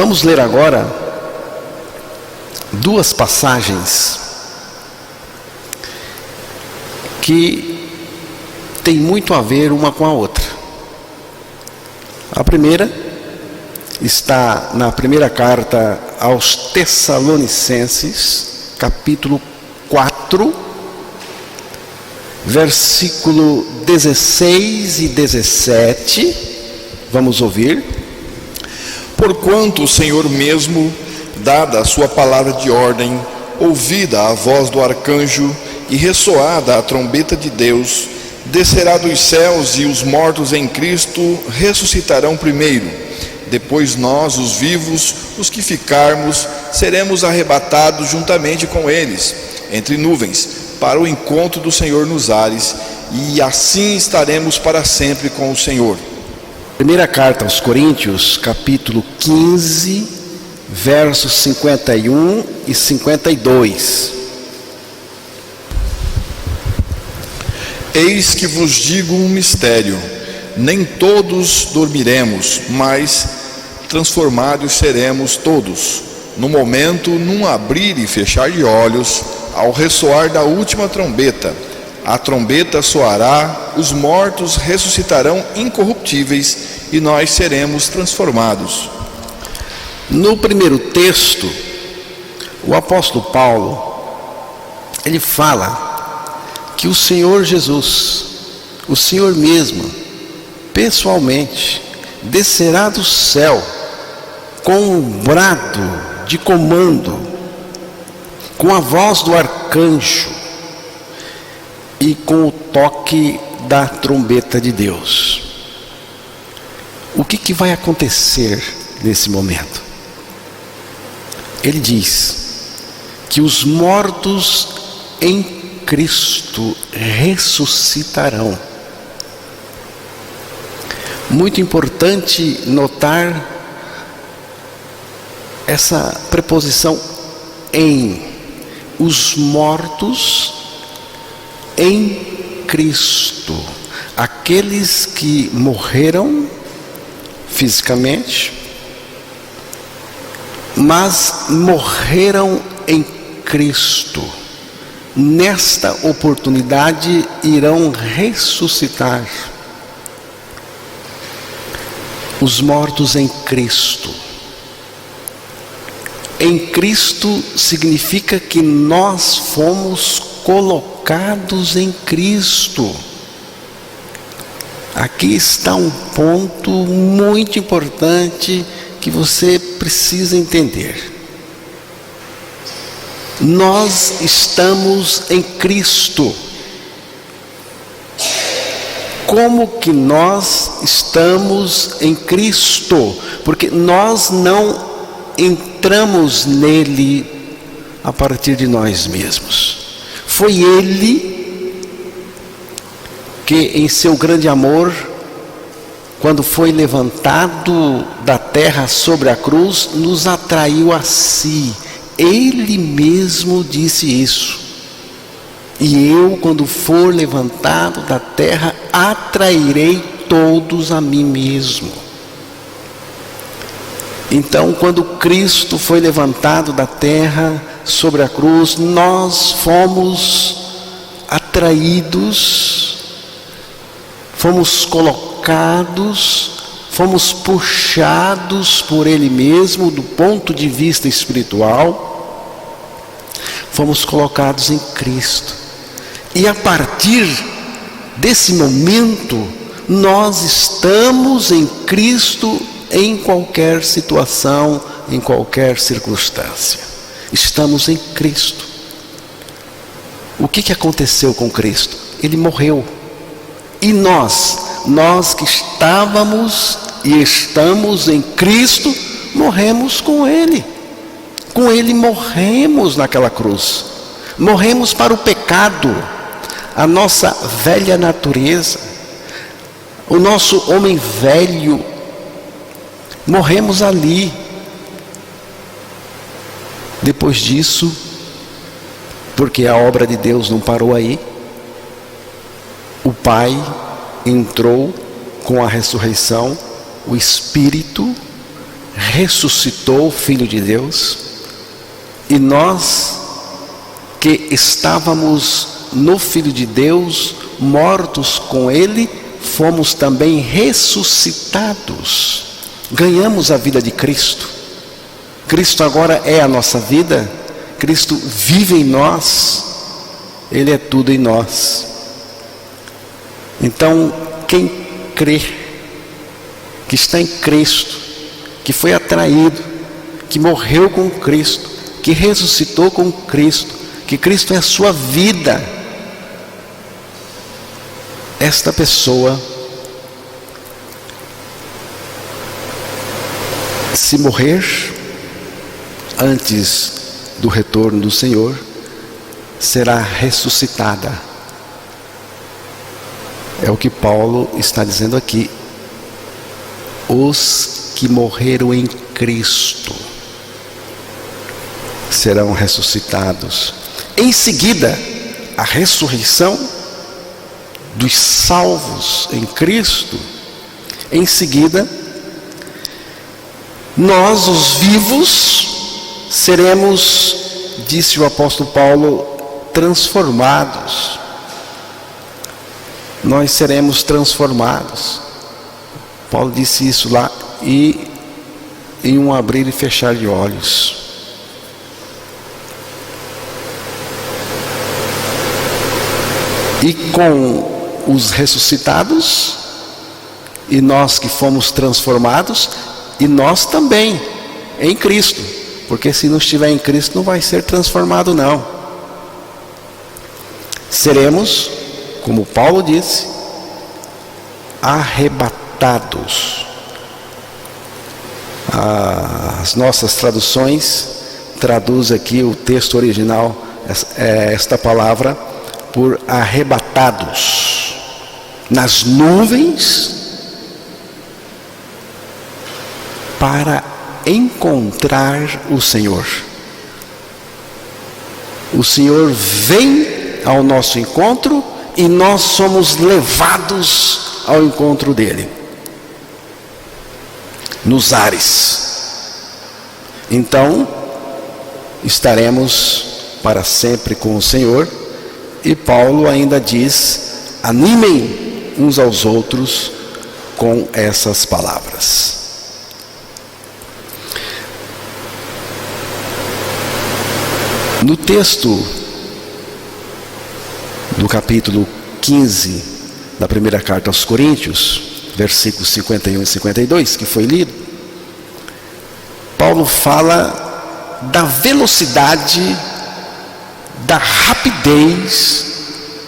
Vamos ler agora duas passagens que têm muito a ver uma com a outra. A primeira está na primeira carta aos Tessalonicenses, capítulo 4, versículo 16 e 17. Vamos ouvir. Porquanto o Senhor mesmo, dada a sua palavra de ordem, ouvida a voz do arcanjo e ressoada a trombeta de Deus, descerá dos céus, e os mortos em Cristo ressuscitarão primeiro. Depois nós, os vivos, os que ficarmos, seremos arrebatados juntamente com eles, entre nuvens, para o encontro do Senhor nos ares, e assim estaremos para sempre com o Senhor. Primeira carta aos Coríntios, capítulo 15, versos 51 e 52. Eis que vos digo um mistério: nem todos dormiremos, mas transformados seremos todos, no momento, num abrir e fechar de olhos, ao ressoar da última trombeta. A trombeta soará, os mortos ressuscitarão incorruptíveis, e nós seremos transformados. No primeiro texto, o apóstolo Paulo, ele fala que o Senhor Jesus, o Senhor mesmo, pessoalmente, descerá do céu com um brado de comando, com a voz do arcanjo e com o toque da trombeta de Deus. O que vai acontecer nesse momento? Ele diz que os mortos em Cristo ressuscitarão. Muito importante notar essa preposição em. Os mortos em Cristo, aqueles que morreram fisicamente, mas morreram em Cristo, nesta oportunidade irão ressuscitar. Os mortos em Cristo. Em Cristo significa que nós fomos colocados em Cristo. Aqui está um ponto muito importante que você precisa entender. Nós estamos em Cristo. Como que nós estamos em Cristo? Porque nós não entramos nele a partir de nós mesmos. Foi ele que, em seu grande amor, quando foi levantado da terra sobre a cruz, nos atraiu a si. Ele mesmo disse isso. E eu, quando for levantado da terra, atrairei todos a mim mesmo. Então, quando Cristo foi levantado da terra sobre a cruz, nós fomos atraídos, fomos colocados, fomos puxados por Ele mesmo do ponto de vista espiritual, fomos colocados em Cristo. E a partir desse momento, nós estamos em Cristo em qualquer situação, em qualquer circunstância. Estamos em Cristo. O que aconteceu com Cristo? Ele morreu. E nós que estávamos e estamos em Cristo, morremos com Ele. Com Ele morremos naquela cruz. Morremos para o pecado, a nossa velha natureza, o nosso homem velho. Morremos ali. Depois disso, porque a obra de Deus não parou aí, o Pai entrou com a ressurreição, o Espírito ressuscitou o Filho de Deus, e nós que estávamos no Filho de Deus, mortos com Ele, fomos também ressuscitados, ganhamos a vida de Cristo. Cristo agora é a nossa vida, Cristo vive em nós, Ele é tudo em nós. Então, quem crê, que está em Cristo, que foi atraído, que morreu com Cristo, que ressuscitou com Cristo, que Cristo é a sua vida, esta pessoa, se morrer antes do retorno do Senhor, será ressuscitada. É o que Paulo está dizendo aqui. Os que morreram em Cristo serão ressuscitados. Em seguida, a ressurreição dos salvos em Cristo. Em seguida, nós, os vivos, seremos, disse o apóstolo Paulo, transformados. Nós seremos transformados. Paulo disse isso lá, e em um abrir e fechar de olhos. E com os ressuscitados, e nós que fomos transformados, e nós também em Cristo, porque se não estiver em Cristo não vai ser transformado não. Seremos, como Paulo disse, arrebatados. As nossas traduções traduz aqui o texto original, esta palavra, por arrebatados nas nuvens para encontrar o Senhor. O Senhor vem ao nosso encontro e nós somos levados ao encontro dele nos ares. Então estaremos para sempre com o Senhor. E Paulo ainda diz: animem uns aos outros com essas palavras. No texto do capítulo 15 da primeira carta aos Coríntios, versículos 51 e 52, que foi lido, Paulo fala da velocidade, da rapidez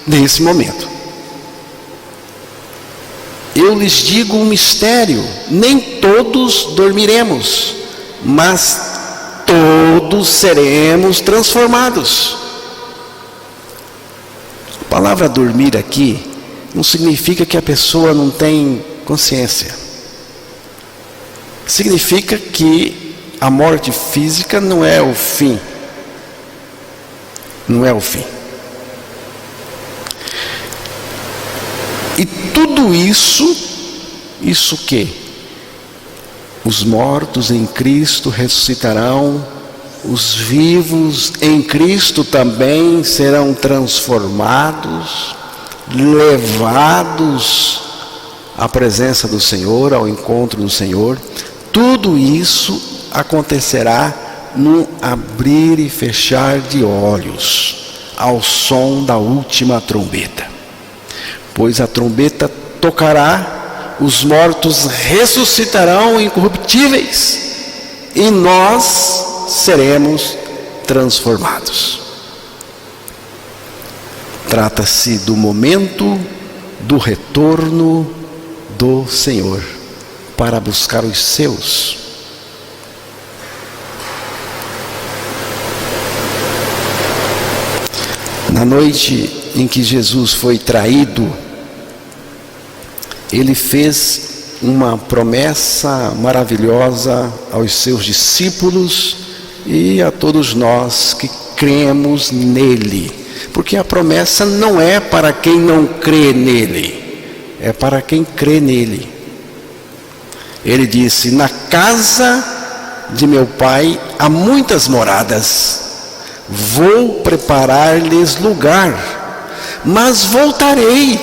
nesse momento. Eu lhes digo um mistério: nem todos dormiremos, mas todos seremos transformados. A palavra dormir aqui não significa que a pessoa não tem consciência. Significa que a morte física não é o fim. Não é o fim. E tudo isso que? Os mortos em Cristo ressuscitarão, os vivos em Cristo também serão transformados, levados à presença do Senhor, ao encontro do Senhor. Tudo isso acontecerá no abrir e fechar de olhos, ao som da última trombeta. Pois a trombeta tocará, os mortos ressuscitarão incorruptíveis, e nós seremos transformados. Trata-se do momento do retorno do Senhor para buscar os seus. Na noite em que Jesus foi traído, ele fez uma promessa maravilhosa aos seus discípulos e a todos nós que cremos nele, porque a promessa não é para quem não crê nele, é para quem crê nele. Ele disse: na casa de meu pai há muitas moradas, vou preparar-lhes lugar, mas voltarei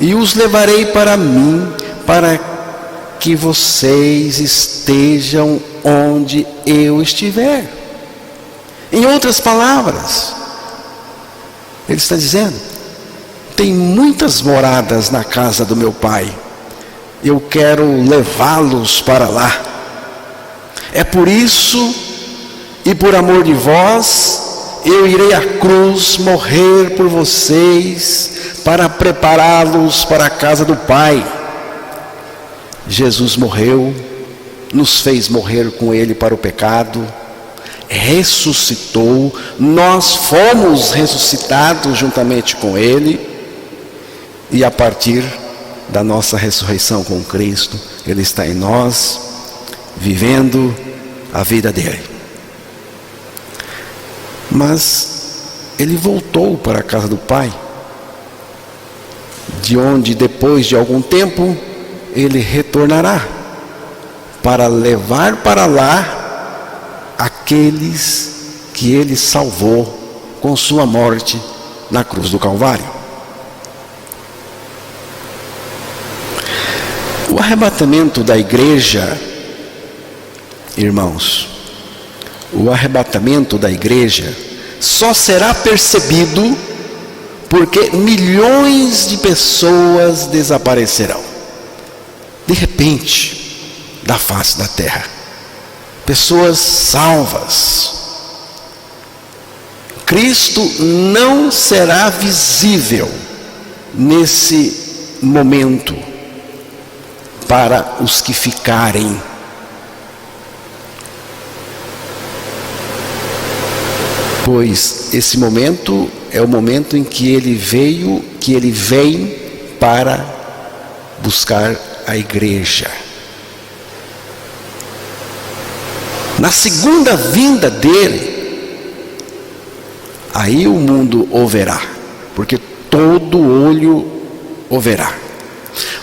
e os levarei para mim, para que vocês estejam onde eu estiver. Em outras palavras, ele está dizendo: tem muitas moradas na casa do meu pai, eu quero levá-los para lá. É por isso e por amor de vós, eu irei à cruz morrer por vocês, para prepará-los para a casa do Pai. Jesus morreu, nos fez morrer com Ele para o pecado, ressuscitou, nós fomos ressuscitados juntamente com Ele, e a partir da nossa ressurreição com Cristo, Ele está em nós, vivendo a vida dele. Mas ele voltou para a casa do Pai, de onde depois de algum tempo ele retornará, para levar para lá aqueles que ele salvou com sua morte na cruz do Calvário. O arrebatamento da igreja, irmãos, o arrebatamento da igreja só será percebido porque milhões de pessoas desaparecerão de repente da face da terra. Pessoas salvas. Cristo não será visível nesse momento para os que ficarem. Pois esse momento é o momento em que ele vem para buscar a igreja. Na segunda vinda dele, aí o mundo o verá, porque todo olho o verá.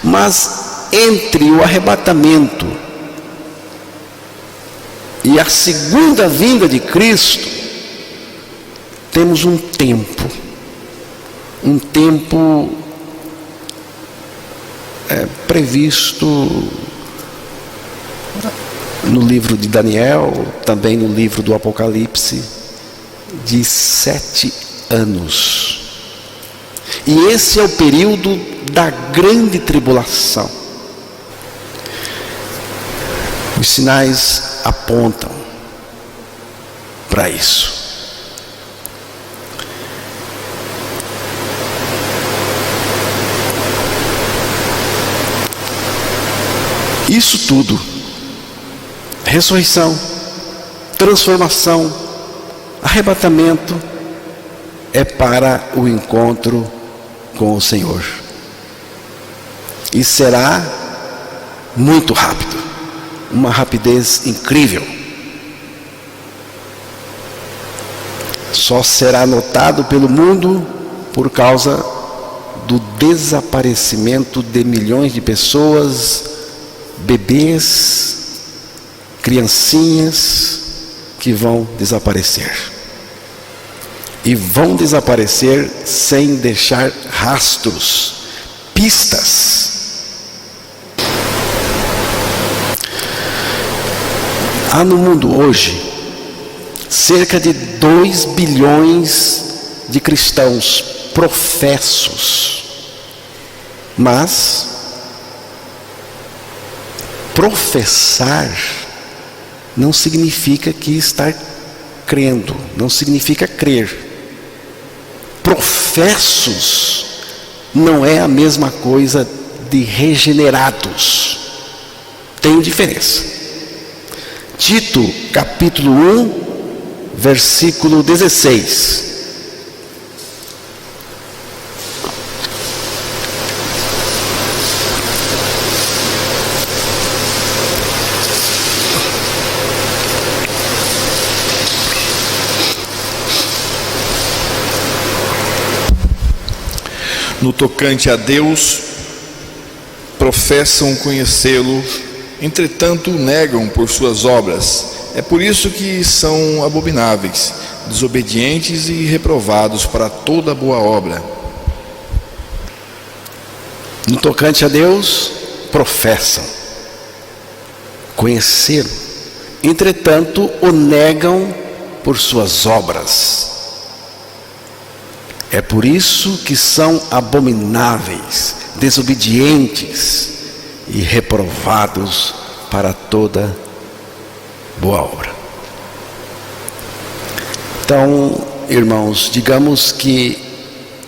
Mas entre o arrebatamento e a segunda vinda de Cristo, temos um tempo previsto no livro de Daniel, também no livro do Apocalipse, de 7 anos. E esse é o período da grande tribulação. Os sinais apontam para isso. Isso tudo, ressurreição, transformação, arrebatamento, é para o encontro com o Senhor. E será muito rápido, uma rapidez incrível. Só será notado pelo mundo por causa do desaparecimento de milhões de pessoas, bebês, criancinhas que vão desaparecer. E vão desaparecer sem deixar rastros, pistas. Há no mundo hoje cerca de 2 bilhões de cristãos professos, mas professar não significa que estar crendo, não significa crer. Professos não é a mesma coisa de regenerados. Tem diferença. Tito, capítulo 1, versículo 16. No tocante a Deus, professam conhecê-lo, entretanto negam por suas obras. É por isso que são abomináveis, desobedientes e reprovados para toda boa obra. No tocante a Deus, professam conhecê-lo, entretanto o negam por suas obras. É por isso que são abomináveis, desobedientes e reprovados para toda boa obra. Então, irmãos, digamos que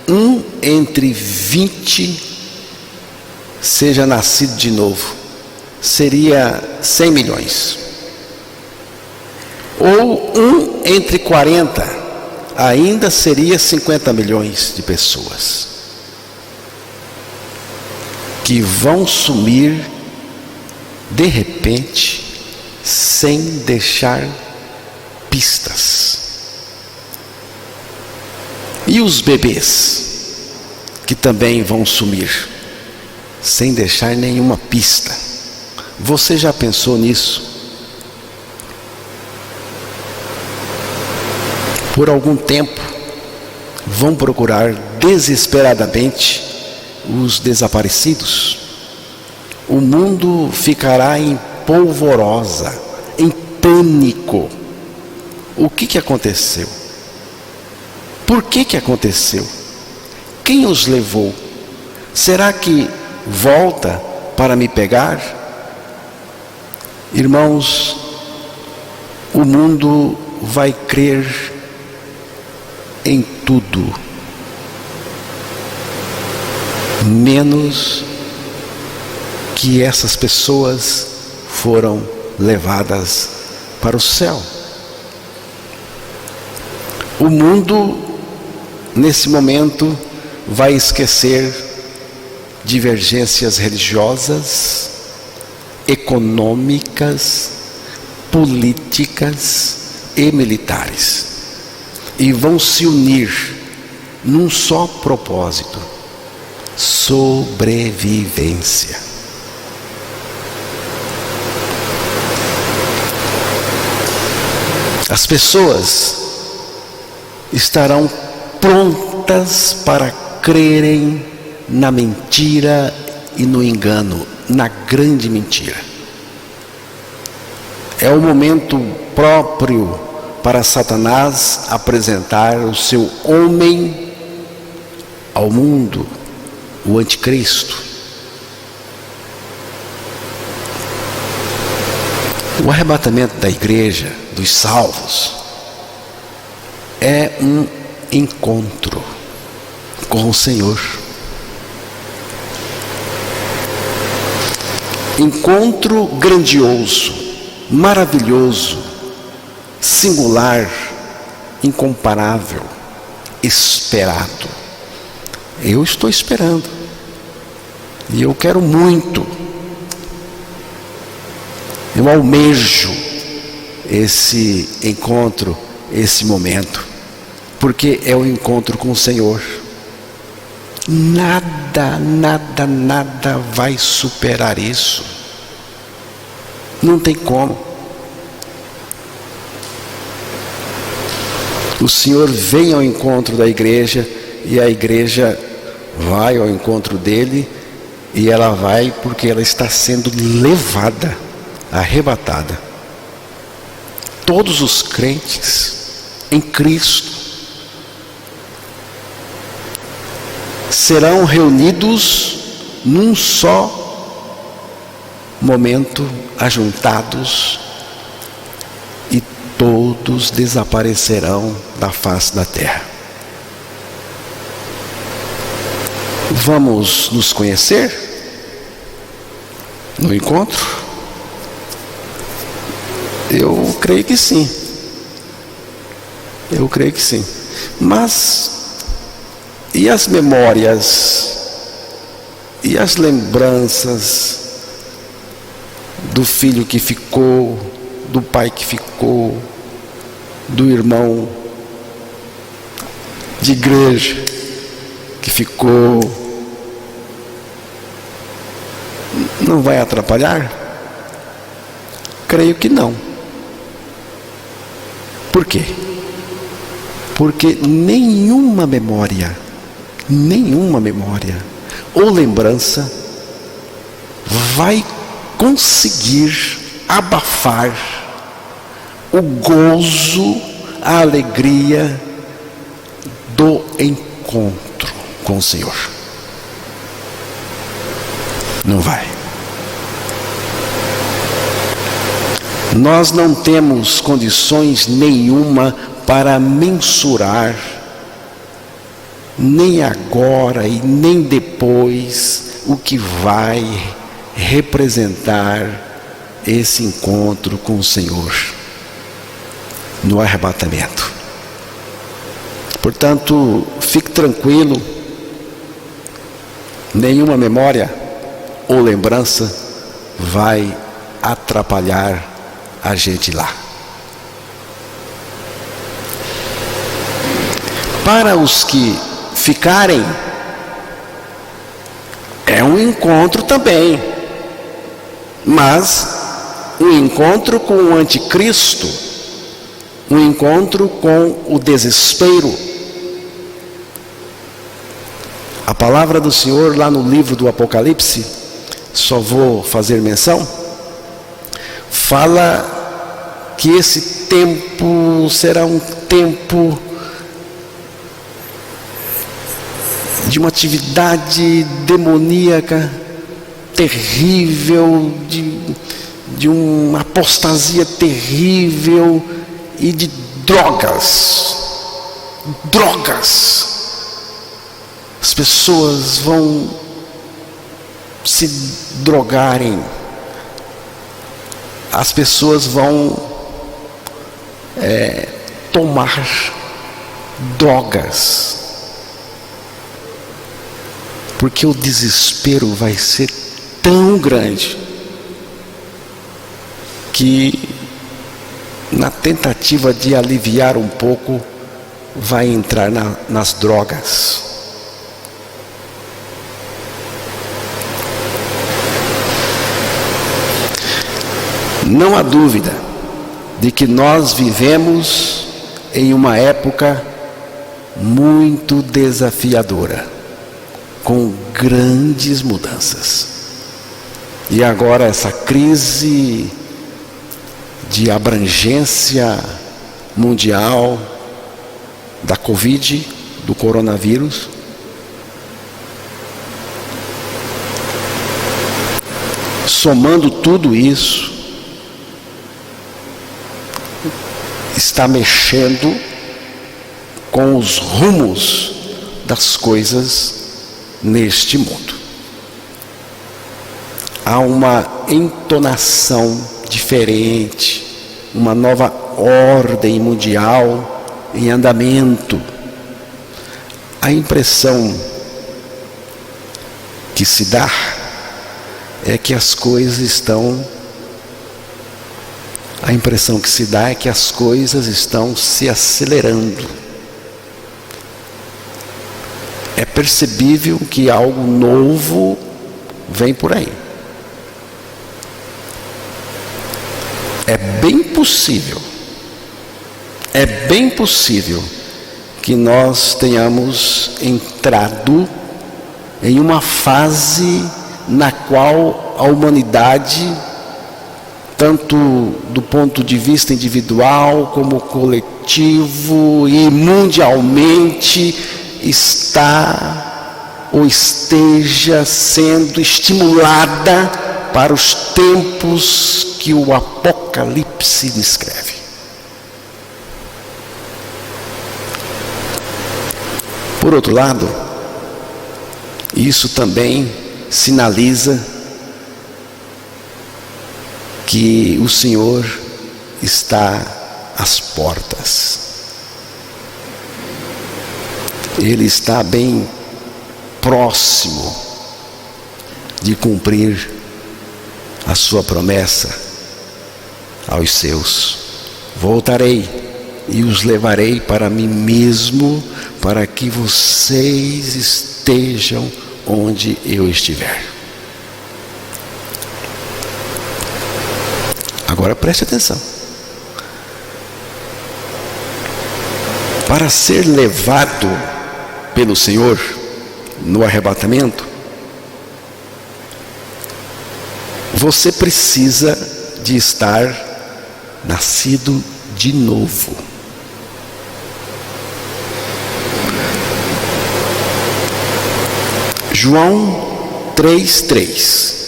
1 entre 20 seja nascido de novo, seria 100 milhões. Ou 1 entre 40, ainda seria 50 milhões de pessoas que vão sumir de repente, sem deixar pistas. E os bebês, que também vão sumir, sem deixar nenhuma pista. Você já pensou nisso? Por algum tempo, vão procurar desesperadamente os desaparecidos. O mundo ficará em polvorosa, em pânico. O que aconteceu? Por que aconteceu? Quem os levou? Será que volta para me pegar? Irmãos, o mundo vai crer em tudo, menos que essas pessoas foram levadas para o céu. O mundo, nesse momento, vai esquecer divergências religiosas, econômicas, políticas e militares, e vão se unir num só propósito: sobrevivência. As pessoas estarão prontas para crerem na mentira e no engano, na grande mentira. É o momento próprio para Satanás apresentar o seu homem ao mundo, o anticristo. O arrebatamento da igreja, dos salvos, é um encontro com o Senhor. Encontro grandioso, maravilhoso, singular, incomparável, esperado. Eu estou esperando. E eu quero muito. Eu almejo esse encontro, esse momento, porque é o encontro com o Senhor. Nada vai superar isso. Não tem como. O Senhor vem ao encontro da igreja e a igreja vai ao encontro dele, e ela vai porque ela está sendo levada, arrebatada. Todos os crentes em Cristo serão reunidos num só momento, ajuntados, e todos desaparecerão da face da terra. Vamos nos conhecer no encontro? Eu creio que sim. Eu creio que sim. Mas e as memórias, e as lembranças do filho que ficou, do pai que ficou, do irmão de igreja que ficou? Não vai atrapalhar? creio que não. Por quê? Porque nenhuma memória ou lembrança vai conseguir abafar o gozo, a alegria do encontro com o Senhor. Não vai. Nós não temos condições nenhuma para mensurar, nem agora e nem depois, o que vai representar esse encontro com o Senhor no arrebatamento. Portanto, fique tranquilo, nenhuma memória ou lembrança vai atrapalhar a gente lá. Para os que ficarem, é um encontro também, mas um encontro com o anticristo, um encontro com o desespero. A palavra do Senhor lá no livro do Apocalipse, só vou fazer menção, fala que esse tempo será um tempo de uma atividade demoníaca terrível, de uma apostasia terrível e de drogas. As pessoas vão se drogarem, as pessoas vão tomar drogas, porque o desespero vai ser tão grande que, na tentativa de aliviar um pouco, vai entrar nas drogas. Não há dúvida de que nós vivemos em uma época muito desafiadora, com grandes mudanças. E agora essa crise de abrangência mundial da Covid, do coronavírus, somando tudo isso, está mexendo com os rumos das coisas neste mundo. Há uma entonação diferente, uma nova ordem mundial em andamento. A impressão que se dá é que as coisas estão se acelerando. É percebível que algo novo vem por aí. É bem possível que nós tenhamos entrado em uma fase na qual a humanidade, tanto do ponto de vista individual como coletivo e mundialmente, está ou esteja sendo estimulada para os tempos que o Apocalipse descreve. Por outro lado, isso também sinaliza que o Senhor está às portas. Ele está bem próximo de cumprir a sua promessa aos seus. Voltarei e os levarei para mim mesmo, para que vocês estejam onde eu estiver. Agora preste atenção. Para ser levado pelo Senhor no arrebatamento, você precisa de estar nascido de novo. João 3:3.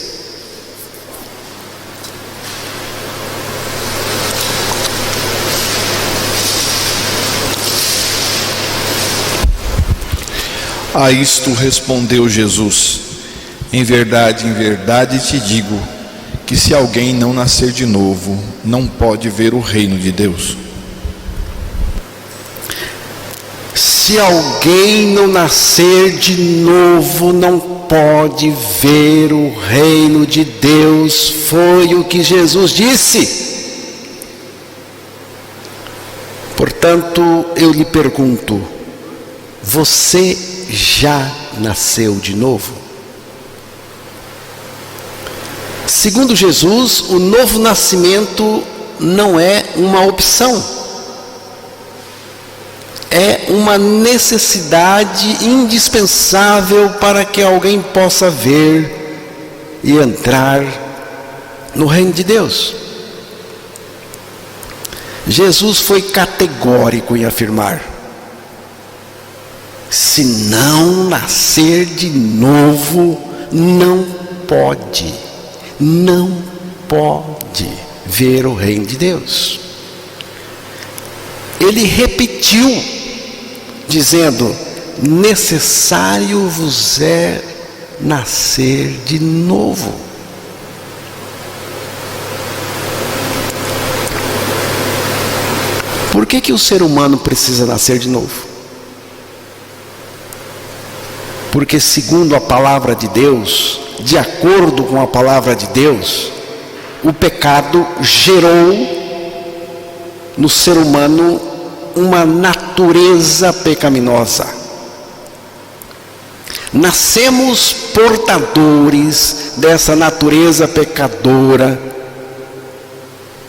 A isto respondeu Jesus: em verdade te digo, que se alguém não nascer de novo, não pode ver o reino de Deus. Se alguém não nascer de novo, não pode ver o reino de Deus. Foi o que Jesus disse. Portanto, eu lhe pergunto: você já nasceu de novo? Segundo Jesus, o novo nascimento não é uma opção, é uma necessidade indispensável para que alguém possa ver e entrar no reino de Deus. Jesus foi categórico em afirmar: se não nascer de novo, não pode ver o reino de Deus. Ele repetiu, dizendo: necessário vos é nascer de novo. Por que o ser humano precisa nascer de novo? Porque, segundo a palavra de Deus, de acordo com a palavra de Deus, o pecado gerou no ser humano uma natureza pecaminosa. Nascemos portadores dessa natureza pecadora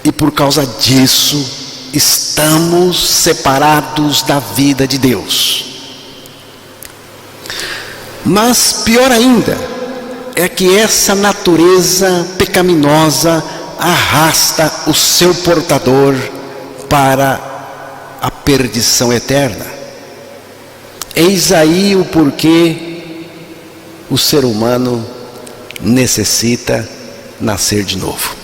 e, por causa disso, estamos separados da vida de Deus. Mas pior ainda é que essa natureza pecaminosa arrasta o seu portador para a perdição eterna. Eis aí o porquê o ser humano necessita nascer de novo.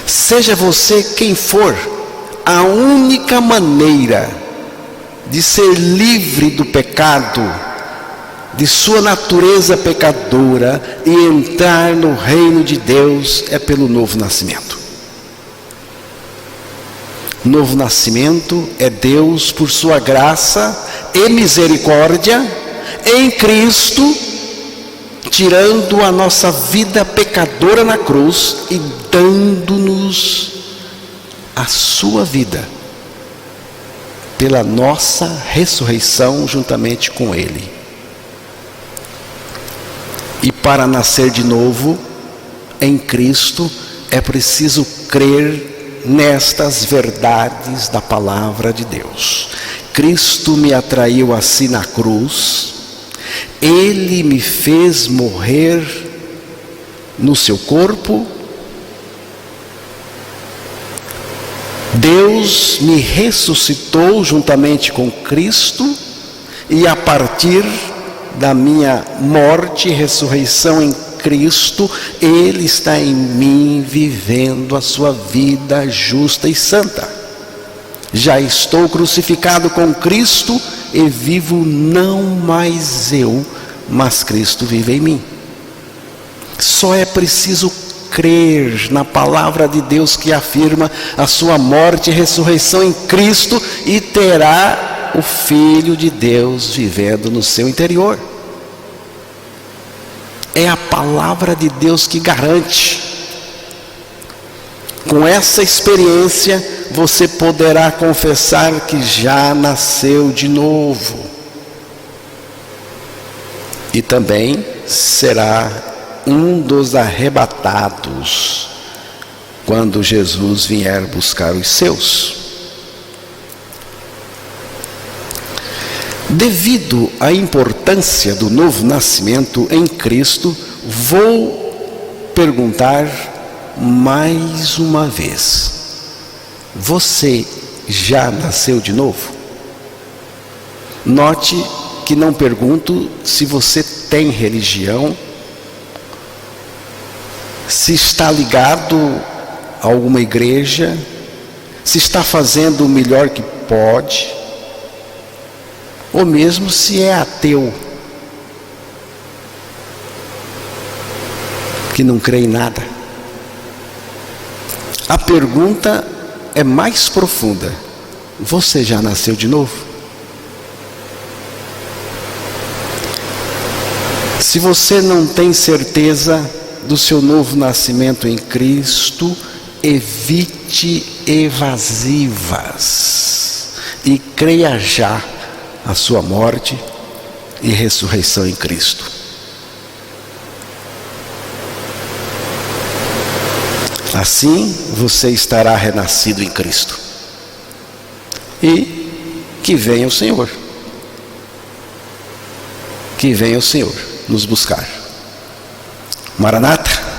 Seja você quem for, a única maneira de ser livre do pecado, de sua natureza pecadora, e entrar no reino de Deus é pelo novo nascimento. Novo nascimento é Deus, por sua graça e misericórdia, em Cristo, tirando a nossa vida pecadora na cruz e dando-nos a sua vida, pela nossa ressurreição juntamente com Ele. E para nascer de novo em Cristo é preciso crer nestas verdades da palavra de Deus. Cristo me atraiu a si na cruz, Ele me fez morrer no seu corpo, Deus me ressuscitou juntamente com Cristo, e a partir da minha morte e ressurreição em Cristo, Ele está em mim, vivendo a sua vida justa e santa. Já estou crucificado com Cristo e vivo não mais eu, mas Cristo vive em mim. Só é preciso crer na palavra de Deus que afirma a sua morte e ressurreição em Cristo, e terá o Filho de Deus vivendo no seu interior. É a palavra de Deus que garante. Com essa experiência, você poderá confessar que já nasceu de novo. E também será um dos arrebatados quando Jesus vier buscar os seus. Devido à importância do novo nascimento em Cristo, vou perguntar mais uma vez: você já nasceu de novo? Note que não pergunto se você tem religião, se está ligado a alguma igreja, se está fazendo o melhor que pode, ou mesmo se é ateu, que não crê em nada. A pergunta é mais profunda: você já nasceu de novo? Se você não tem certeza do seu novo nascimento em Cristo, evite evasivas e creia já a sua morte e ressurreição em Cristo. Assim você estará renascido em Cristo. E que venha o Senhor. Que venha o Senhor nos buscar. Maranata.